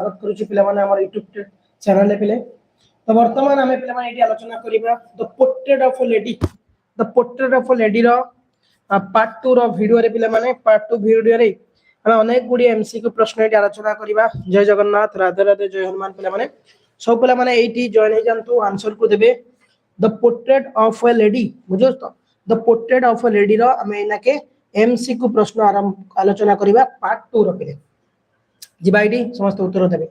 स्वागत करूची पिला माने हमर YouTube चैनल पिले। तो वर्तमान आमे पिला माने एटी आलोचना करिबा the portrait of a lady. The portrait of a lady रो पार्ट 2 रो वीडियो रे पिला माने पार्ट 2 वीडियो रे हम अनेक गुडी MCQ प्रश्न एटी आलोचना करिबा। जय जगन्नाथ, राधे राधे, जय हनुमान पिला माने। सब पिला माने एटी जॉइन हे जानतु आंसर को देबे the portrait of a lady. बुझो तो the portrait of a lady रो हमें इना के MCQ प्रश्न आरंभ आलोचना करिबा पार्ट 2 रो पिले। जिबाइडी समस्त उत्तर देबे।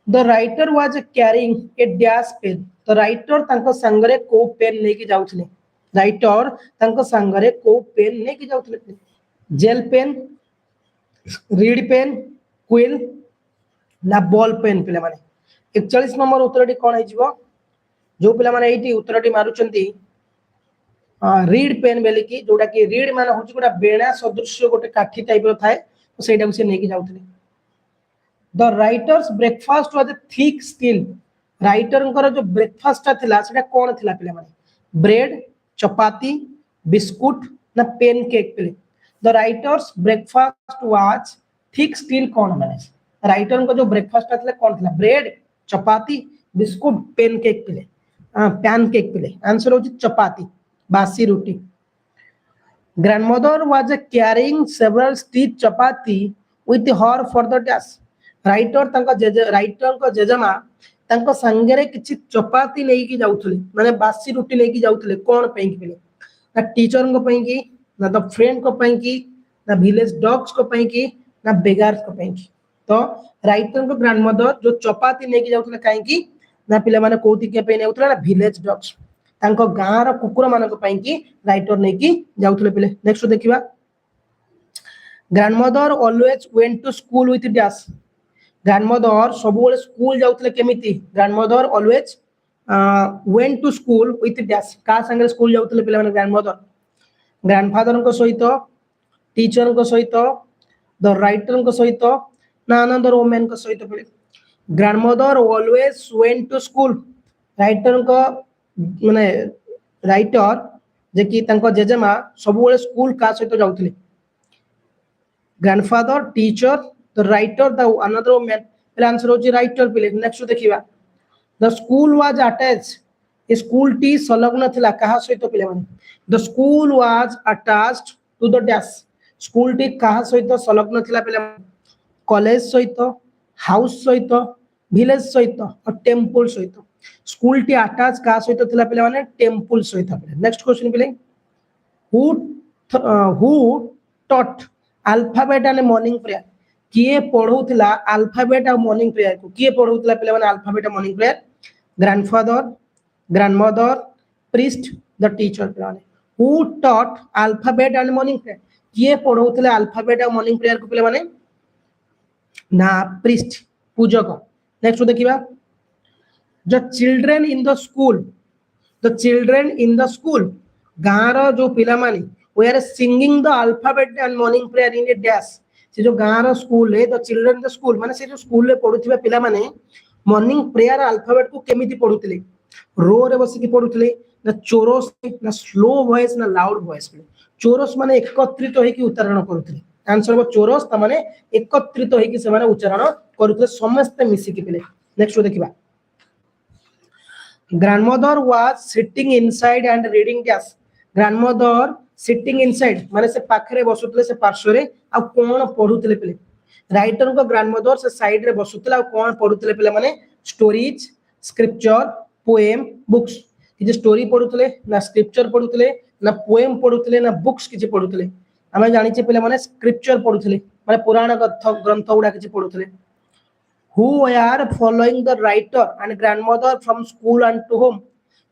The writer was carrying a dash pen. The writer तांको संगरे को पेन लेके जाउथले। राइटर तांको संगरे को पेन लेके जाउथले। Gel pen, reed pen, quill ना बॉल पेन पिला माने 41 नंबर उत्तरटी कोन है जिवो जो पिला माने एटी उत्तरटी मारुचंती रीड पेन बेले की जोडा की रीड माने होची गोटा बेणा सदृश गोटे काठी टाइप रो थाए तो सेटा को से लेके जाउथले। The writer's breakfast was a thick still. Writer को जो ब्रेकफास्ट थिला सेटा कोन थिला पिले माने ब्रेड, चपाती, बिस्कुट ना पेनकेक पिले। The writer's breakfast was thick still कोन माने राइटर को जो ब्रेकफास्ट थिला कोन थिला ब्रेड, चपाती, बिस्कुट, पेनकेक पिले। पैनकेक पिले। आंसर होची चपाती, बासी रोटी। Grandmother was carrying several stitch chapati with her for the dash. Writer को जेजमा तांको संगरे किछि चपाती लेकी की जाउथले माने बासी रोटी लेकी जाउथले कोन पई की पिले ना टीचर को पई की ना द फ्रेंड को पई की ना विलेज डॉग्स को पई की ना बेगार्स को पई की। तो राइटर को ग्रैंडमदर जो चपाती लेकी जाउथले काई की ना पिले माने कोथि के पई नेउथले ना विलेज डॉग्स तांको गां रो कुकुर माने को पई की राइटर लेकी जाउथले पिले। नेक्स्ट देखिबा grandmother always went to school with dash. Grandmother सबुले स्कूल जाउतले केमिति grandmother always went to school with dash का संगे स्कूल जाउतले पिला माने ग्रैंडमदर ग्रैंडफादर को सहित टीचर को सहित द राइटर को सहित ना अनदर वुमेन को सहित पिले। Grandmother always went to school writer को माने राइटर जे कि तांको जेजेमा सबुले स्कूल का सहित जाउतले। Grandfather, teacher, the writer, the another woman will answer होची राइटर पिले। नेक्स्ट देखिबा the school was attached school टी संलग्न थिला कहा सहित पिले माने the school was attached to the dash school T कहा सहित संलग्न थिला पिले कॉलेज सहित हाउस सहित विलेज सहित और टेंपल सहित स्कूल टी अटैच कहा सहित थिला पिले माने टेंपल सहित पिले। नेक्स्ट क्वेश्चन पिले who taught alphabet and morning prayer किए पढौतला अल्फाबेट और मॉर्निंग प्रेयर को किए पढौतला पिले माने अल्फाबेट और morning prayer grandfather, grandmother, priest, the teacher पिले माने who taught alphabet and morning prayer किए पढौतला अल्फाबेट और मॉर्निंग प्रेयर को पिले माने ना प्रीस्ट पूजक। नेक्स्ट देखिबा the children in the school the children in the school गारो जो पिला माने वे are singing the alphabet and morning prayer in a dash से जो गाँव स्कूल है द चिल्ड्रन द स्कूल माने से जो स्कूल रे पढुथिबा पिला माने मॉर्निंग प्रेयर अल्फाबेट को केमिति पढुथिले रो रे बसी की पढुथिले ना चोरस ना स्लो वॉइस ना लाउड वॉइस चोरस माने एकत्रित होई की उच्चारण करूथिले। आंसर हो चोरस त माने एकत्रित होई की से माने उच्चारण करूथिले समस्त मिसी की पिले। नेक्स्ट देखिबा grandmother was sitting inside and reading dash grandmother sitting inside माने से पाखरे बसुतले से पार्श्व रे आ कोन पढुतले पिले राइटर को ग्रैंडमदर से साइड रे बसुतले आ कोन पढुतले पिले माने स्टोरीज, स्क्रिप्चर, पोएम, बुक्स कि स्टोरी पढुतले ना स्क्रिप्चर पढुतले ना पोएम पढुतले ना बुक्स किछि पढुतले हमें जानि छे पिले माने स्क्रिप्चर पढुतले माने पुराण ग्रंथ उडा किछि पढुतले। Who are following the writer and grandmother from school and to home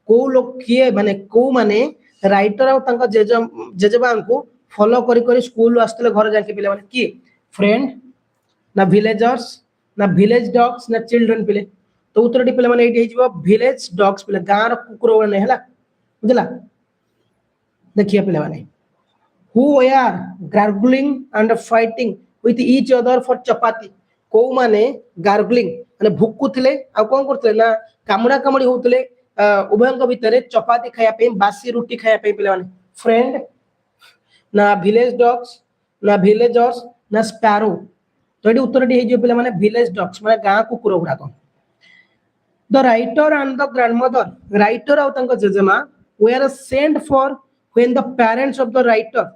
को लोग किए माने राइटर और तांका जेजेबा को फॉलो करी करी स्कूल आस्तले घर जाके पिले माने की फ्रेंड ना विलेजर्स ना विलेज डॉग्स ना चिल्ड्रन पिले। तो उत्तरटी पिले माने एठी हिजबो विलेज डॉग्स पिले गार कुकुर माने हला बुझला। देखिए पिले माने who are gargling and fighting with each other for chapati को माने गार्गलिंग माने भुकुतले आ कोन करतले ना कामुडा कामुडी होतले उभयंक भितरे चपाती खाया पे बासी रोटी खाया पे पिले माने फ्रेंड ना विलेज डॉग्स ना विलेजर्स ना स्पैरो तो ये उत्तर टी पे माने विलेज डॉग्स माने गां कुकुर गुड़ाक the writer and the grandmother writer आउ तंको जेजेमा were sent for when the parents of the writer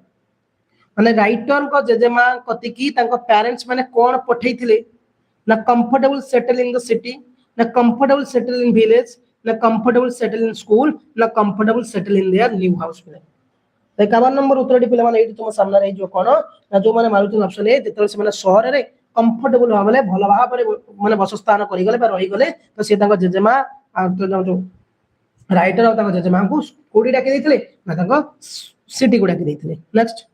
माने राइटर को जेजेमा कतिकी तांको पेरेंट्स माने कोन पठैथिले ना comfortable settle in the city ना कंफर्टेबल सेटल इन विलेज ना कंफर्टेबल सेटल इन स्कूल ना comfortable settle in their new house पे 51 नंबर उत्तरटी पिला माने एठी तुम सामने रे जो कोन ना जो माने मारुति ऑप्शन ए जेतल से माने शहर रे कंफर्टेबल भाबले भलो भाबरे माने बसस्थान करि गले बा रहि गले तो से तांको जेजेमा आ तो जो राइटर और तांको जेजेमा को कोडी डाके देथिले ना तांको सिटी को डाके देथिले next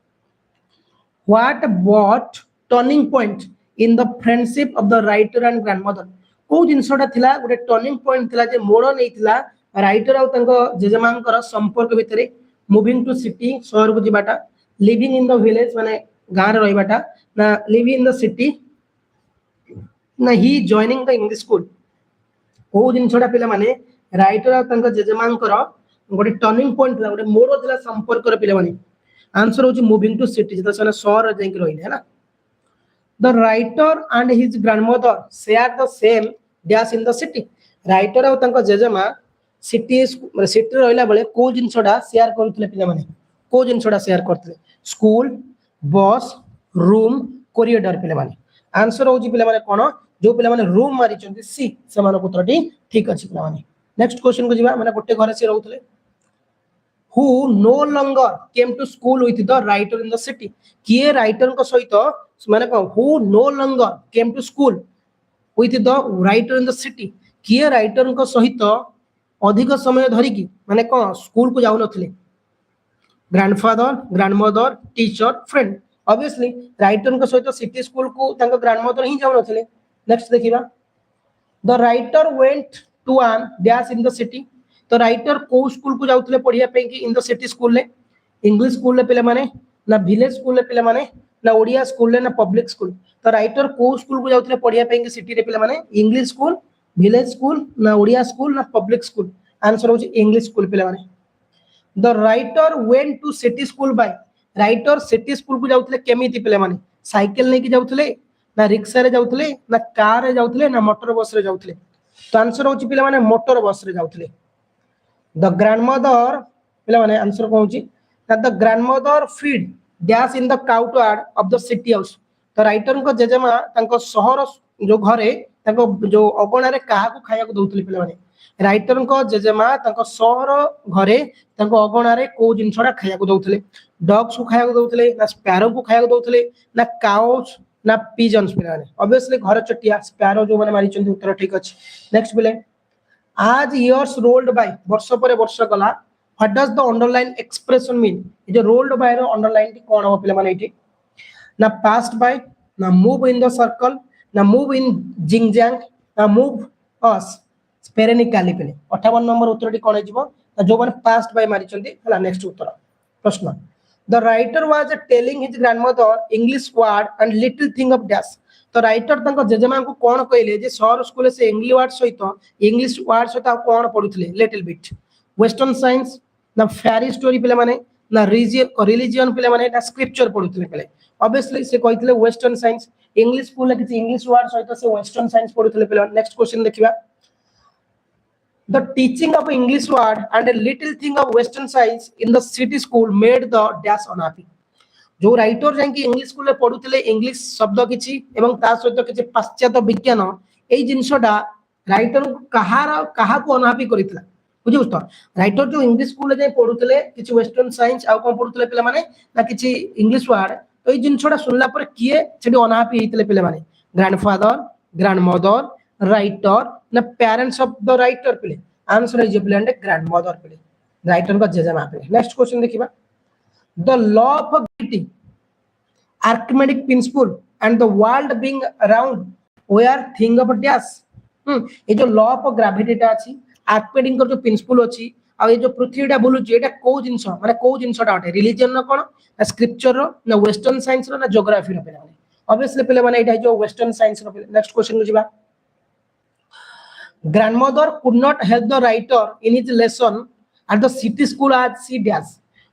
what what turning point in the friendship of the writer and grandmother को जिनसोटा थिला गोटे टर्निंग पॉइंट थिला जे मोड़ नैथिला राइटर और तांको जेजेमांकर संपर्क भितरे मूविंग टू सिटी शहर को जिबाटा लिविंग इन द विलेज माने गां रे रहिबाटा ना लिविंग इन द सिटी ना ही जॉइनिंग द इंग्लिश स्कूल को जिनसोटा पिला माने राइटर और तांको जेजेमांकर गोटे टर्निंग पॉइंट थिला गोटे मोड़ थिला संपर्क रे पिला माने आंसर होची मूविंग टू सिटी जेता सने शहर जाई के रहिले हैला the writer and his grandmother share the same dash in the city writer और तांको जेजेमा सिटी सिटी रहिला बेले को जिनसोडा शेयर करथले पिला माने को जिनसोडा शेयर करथले स्कूल बस रूम कॉरिडोर पिला माने आंसर होची पिला माने कोन जो पिला माने रूम मारि चंती सी समान उत्तरटी ठीक अछि पिला माने नेक्स्ट क्वेश्चन को जिबा माने गोटे घरे से रहउथले who no longer came to school with the writer in the city किए राइटर को सहित माने को who no longer came to school with the writer in the city किए राइटर को सहित अधिक समय धरी की माने को स्कूल को जाउ नथले grandfather grandmother teacher friend obviously writer को सहित सिटी स्कूल को तांको ग्रैंडमदर ही जाउ नथले नेक्स्ट देखिबा the writer went to an dash in the city तो राइटर को स्कूल को जाउतले पढिया पे कि इन द सिटी स्कूल ले इंग्लिश स्कूल ले पिले माने ना विलेज स्कूल ले पिले माने ना ओडिया स्कूल ले ना पब्लिक स्कूल तो राइटर को स्कूल को जाउतले पढिया पे कि सिटी रे पिले माने इंग्लिश स्कूल विलेज स्कूल ना ओडिया स्कूल ना पब्लिक स्कूल आंसर हो इंग्लिश स्कूल पिले माने the writer went to city school by writer city school को जाउतले केमिति पिले माने साइकिल नै कि जाउतले ना रिक्शा रे जाउतले ना कार रे जाउतले ना मोटर बस रे जाउतले तो आंसर हो पिले माने मोटर बस रे जाउतले द ग्रैंडमदर पिला माने आंसर को होची the grandmother feed dash in the courtyard of the city house तो राइटर को जेजेमा तांको शहर जो घरे तांको जो अगणा रे काहा को खाया को दउतले पिला माने राइटर को जेजेमा तांको शहर घरे तांको अगणा रे को जिनछडा खाया को दउतले डॉग्स को खाया को दउतले ना स्पैरो को खाया को दउतले ना काउस ना पिजन्स पिला माने ऑब्वियसली घर चटिया स्पैरो जो माने मारि चंदी उत्तर ठीक अछि नेक्स्ट बिले आज years rolled by वर्ष पर वर्ष गला what does the underline expression mean ये जो rolled by रो underline टी कोन हो पिले माने इठी ना passed by ना move in the circle ना move in jing-jang ना move us sperenically पिले 58 नंबर उत्तर टी कोन हिजबो जो माने passed by मारि चंदी हला नेक्स्ट उत्तर प्रश्न the writer was telling his grandmother English word and little thing of dash तो राइटर तंको जेजेमा को कोन कहले जे शहर स्कूल से इंग्लिश वर्ड सहित कोन पढुथले लिटिल बिट वेस्टर्न साइंस ना फेरी स्टोरी पिले माने ना रिलीजियन पिले माने ना स्क्रिप्चर पढुथले पिले ऑब्वियसली से कहितले वेस्टर्न साइंस इंग्लिश स्कूल किछि इंग्लिश वर्ड सहित से वेस्टर्न साइंस पढुथले पिले नेक्स्ट क्वेश्चन देखिबा the teaching of English word and a little thing of western science in the city school made the dash unhappy जो writer जांकी English school ले पढुतले English शब्द किछि एवं ता सहित किछि पाश्चात्य विज्ञान एई जिंसडा राइटर कहा को अनहापी करितला बुझियो तो राइटर जो इंग्लिश स्कूल ले जाय पढुतले किछि वेस्टर्न साइंस आ कोन पढुतले पिला माने ना किछि इंग्लिश वर्ड तो एई जिंसडा सुनला पर किए छेडी अनहापी हितले पिला माने ग्रैंडफादर ग्रैंडमदर राइटर ना पेरेंट्स ऑफ द राइटर पिले आंसर इज प्लेंड ग्रैंडमदर पिले राइटर का जेजेमा पिले नेक्स्ट क्वेश्चन देखिबा the law of gravity archimedes principle and the world being around where thing of dash ये जो law of gravity टा अछि आर्किमेडिस को जो प्रिंसिपल अछि आ ये जो पृथ्वीटा बुलु जे एटा को जिंस माने को जिंसटा अटे रिलीजन न कोन ना स्क्रिप्चर रो ना वेस्टर्न साइंस रो ना ज्योग्राफी रो पिला माने ऑब्वियसली पिला माने एटा जो वेस्टर्न साइंस रो नेक्स्ट क्वेश्चन को जिबा grandmother could not help the writer in his lesson at the city school as she dash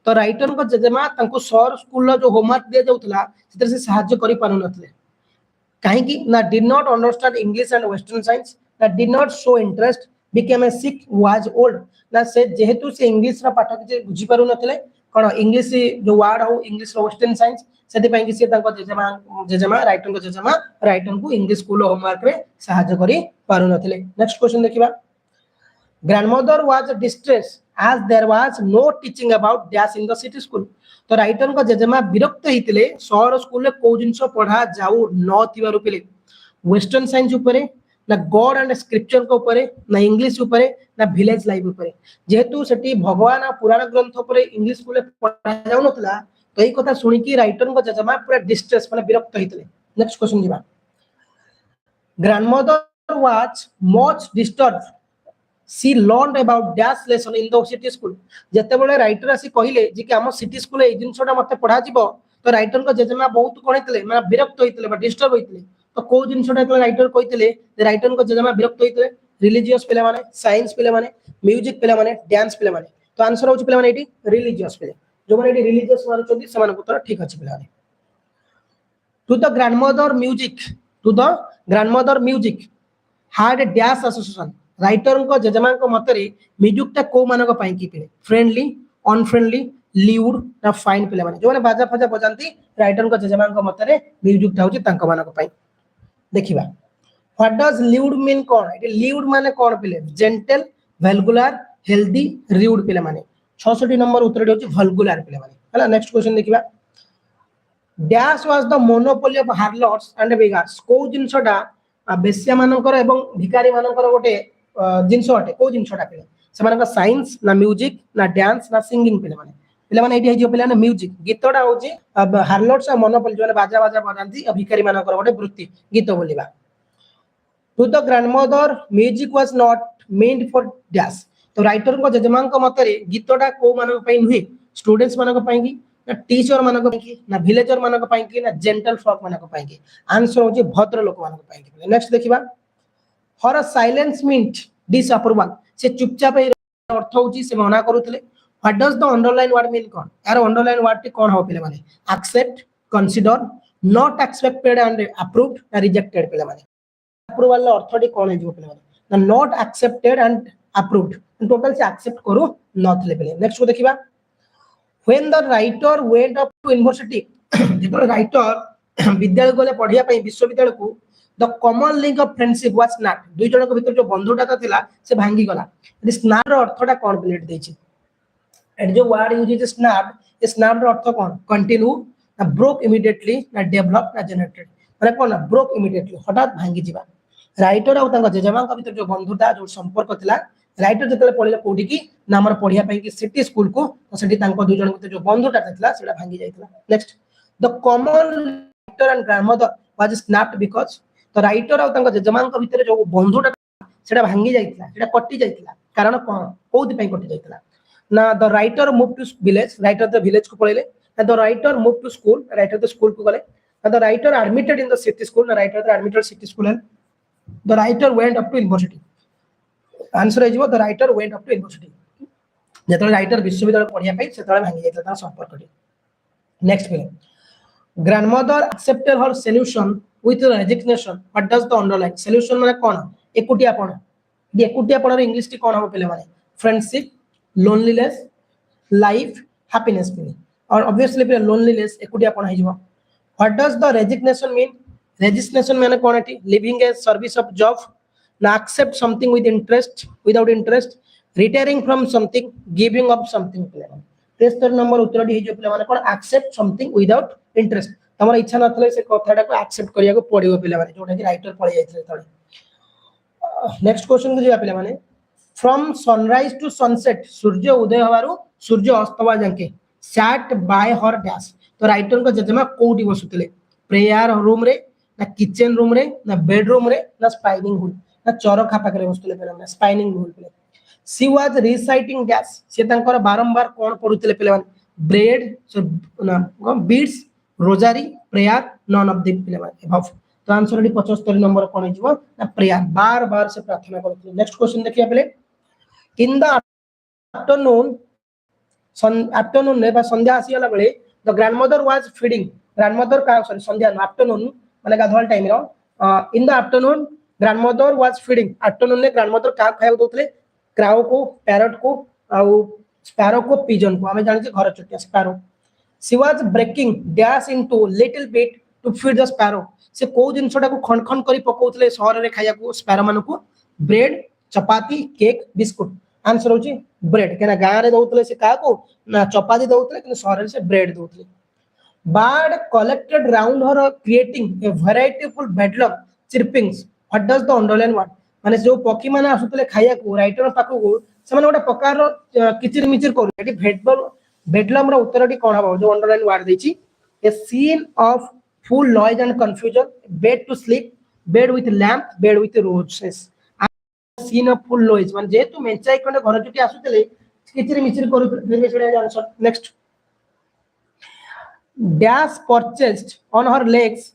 तो राइटर को जेजेमा तांको शहर स्कूल जो होमवर्क दिया जाउतला सेतर से सहाय्य करि पानु नथले कहीं की ना did not understand English and western science ना did not show interest became a sick was old ना से जेहेतु से इंग्लिश रा पाठ कि बुझी पारु नथिले कोन इंग्लिश जो वर्ड हो इंग्लिश वेस्टर्न साइंस सेति पई कि से तांको जेजेमा राइटर को इंग्लिश स्कूल होमवर्क रे सहायता करी पारु नथिले नेक्स्ट क्वेश्चन देखिबा grandmother was distressed as there was no teaching about dash in the city school तो राइटर को जेजेमा विरक्त हितिले शहर स्कूल रे को जिंस पढ़ा जाऊ न थिबारु पिले वेस्टर्न साइंस ऊपर ना गॉड एंड स्क्रिप्चर को ऊपर ना इंग्लिश ऊपर ना विलेज लाइफ ऊपर जेहेतु सेठी भगवान आ पुराण ग्रंथ ऊपर इंग्लिश स्कूल पढ़ा जाऊ नथला तो एई कथा सुनी कि राइटर को जेजेमा पूरा डिस्ट्रेस माने विरक्त हितिले नेक्स्ट क्वेश्चन जिबा grandmother was much disturbed she learned about dash lesson in the city school जते बेले राइटर आसी कहिले जे कि हम सिटी स्कूल ए जिंसोटा मते पढ़ा जिवो तो राइटर को जेजेमा बहुत कोणितले माने विरक्त होइतले बा डिस्टर्ब होइतले तो को जिंसोटा तो राइटर कहितले जे राइटर को जेजेमा विरक्त होइतले रिलीजियस पिले माने साइंस पिले माने म्यूजिक पिले माने डांस पिले माने तो आंसर होची पिले माने एटी रिलीजियस पिले जो माने एटी रिलीजियस माने चोदी समान उत्तर ठीक अछि पिले माने to the grandmother music had a dash association writer को जेजेमा को मतरे म्यूजिक ता को मानक पई की पिले फ्रेंडली अनफ्रेंडली ल्यूड ना फाइन पिले माने जो माने बाजा फजा बजांती राइटर को जेजेमा को मतरे म्यूजिक ता होची तांको मानक पई देखिबा what does lewd mean cone it lewd माने कोन पिले जेंटल वल्गुलर हेल्दी र्यूड पिले माने 66 नंबर उत्तर होची वल्गुलर पिले माने हला नेक्स्ट क्वेश्चन देखिबा dash was the monopoly of harlots and beggars को जिंसडा बेस्या मानकर एवं भिखारी मानकर गोटे जिंस अटे को जिंसडा पिले समान साइंस ना म्यूजिक ना डांस ना सिंगिंग पिले माने एठी हेजियो पिले ना म्यूजिक गीतडा होची हार्लट्स मोनोपोली जो बाजा बाजा बजांती भिखारी मानकर गोटे वृत्ति गीत बोलिबा to the grandmother music was not meant for dash तो राइटर को जेजेमा को मतरे गीतडा को मानक पई नुही स्टूडेंट्स मानक पई की ना टीचर मानक पई की ना विलेजर मानक पई की ना जेंटल फ्लॉक मानक पई की आंसर होची भद्र लोक मानक पई की नेक्स्ट देखिबा for a silence meant disapproval से चुपचाप अर्थ होची से मना करूतले what does the underline word mean कोन यार अंडरलाइन वर्ड टी कोन हो पिले माने accept consider not expected and approved ना रिजेक्टेड पिले माने अप्रूवल अर्थ टी कोन हे जो पिले माने ना not accepted and approved total से एक्सेप्ट करू नथले पिले नेक्स्ट को देखिबा when the writer went up to university जेतो राइटर विद्यालय गले पढिया पई विश्वविद्यालय को the common link of friendship was snapped दुई जन को भीतर जो बंधुता थिला से भांगी गला यदि snap रो अर्थटा कोन प्लेट देछि एट जो वर्ड यूज इज snapped ए snap रो अर्थ कोन कंटिन्यू ना broke immediately ना डेवलप ना जनरेटेड माने कोन ना broke immediately हठात भांगी जिबा राइटर और तांका जेजेमा का भीतर जो बंधुता जो संपर्क थिला राइटर जतले पढिले कोडी की ना हमर पढिया पई की सिटी स्कूल को तो सेठी तांको दुई जन को जो बंधुता थिला सेडा भांगी जाइतला next the common writer and grandmother was snapped because तो राइटर और तांको जेजेमा का भीतर जो बंधुता सेडा भांगी जाइतला सेडा कटि जाइतला कारण कोन कोउदी पई कटि जाइतला ना the writer move to village writer the village को पळेले ना the writer move to school writer the school को गले ना the writer admitted in the city school ना writer the admitted city school the writer went up to university answer है the writer went up to university जेतले writer विश्वविद्यालय पढिया पई सेतले भांगी जाइतला ता संपर्कटी नेक्स्ट पे grandmother accepted her solution with resignation what does the underline solution माने कोन एकुटियापन ये एकुटियापन रे इंग्लिश टी कोन हो पेले माने फ्रेंडशिप लोनलीनेस लाइफ हैप्पीनेस पे और ऑब्वियसली पे लोनलीनेस एकुटियापन है जिवो what does the resignation mean resignation माने कोन एटी living a service of job ना accept something with interest without interest retiring from something giving up something पिले माने 73 नंबर उत्तर डी जो पिले माने कोन accept something without interest तमर इच्छा नथले से कथाटा को एक्सेप्ट करिया को पड़िबो पिले माने जोटा कि राइटर पळि जाइतले तळे नेक्स्ट क्वेश्चन को जिया पिले माने फ्रॉम सनराइज टू सनसेट सूर्य उदय हवारु सूर्य अस्त हवा जाके सैट बाय हर डैश तो राइटर को जेजेमा कोठी बसुतले प्रेयर रूम रे ना किचन रूम रे ना बेडरूम रे ना स्पाइनिंग हॉल ना चरखा पाकरे बसुतले पिले स्पाइनिंग हॉल पिले सी वाज रिसाइटिंग डैश से तांकर बारंबार कोन पढुतले पिले माने ब्रेड ना beads rosary prayer none of the पिले माने अबव तो आंसर डी 75 नंबर कोन हिजबो ना प्रेयर बार बार से प्रार्थना करथले नेक्स्ट क्वेश्चन देखिया पिले इन द आफ्टरनून ने बा संध्या आसीला बेले the grandmother was feeding grandmother का सॉरी संध्या आफ्टरनून माने गाधवाल टाइम रो in the afternoon grandmother was feeding afternoon ने ग्रैंडमदर का खाया दोतले क्राउ को पैरट को आउ स्पैरो को पिजन को हमें जानि घर चटिया sparrow she was breaking dash into little bit to feed the sparrow से को जिनसटा को खण खण करी पकोतले शहर रे खाया को स्पैरो मानु को ब्रेड चपाती केक बिस्कुट आंसर होची ब्रेड केना गां रे दोतले से का को ना चपाती दोतले कि शहर रे से bread दोतले bird collected round her creating a varietyful bedlam chirpings what does the underline word माने जो पक्षी माने आसुतले खाया को राइटर पाखु को से माने गोटे प्रकार किचिर मिचिर करू एटी बेडलम रो उत्तरटी कोन हबो जो अंडरलाइन वर्ड देछि a scene of full noise and confusion bed to sleep bed with lamp bed with roses scene of full noise माने जे तू मेंचाई कोने घर चुटी आसुतले किचिर मिचिर करू फिर से answer next dash purchased on her legs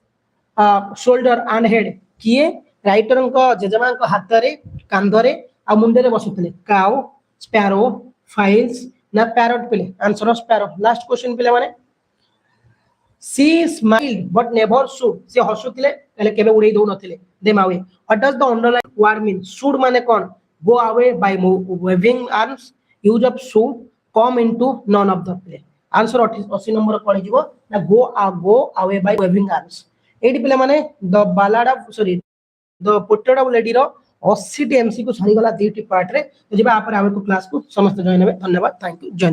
shoulder and head किए writer को जेजमा को हाथ रे कांध रे आ मुंडे रे बसुतले काउ स्पैरो फाइल्स ना पैरट पिले आंसर स्पैरो लास्ट क्वेश्चन पिले माने she smiled but never shooed से हसुतले पहले केबे उड़ै दउ नथिले them away what does the underline word mean shooed माने कोन go away by waving arms use of shooed come into none of the play answer 80 number पड़ी जीवो ना go away by waving arms एडी पिले माने the बालाड of sorry the portrait of lady रो 80 टी एमसी को सरी गला 2 टी पार्ट रे तो जेबा आपरे आवे को क्लास को समस्त जॉइन हेबे धन्यवाद थैंक यू जॉइन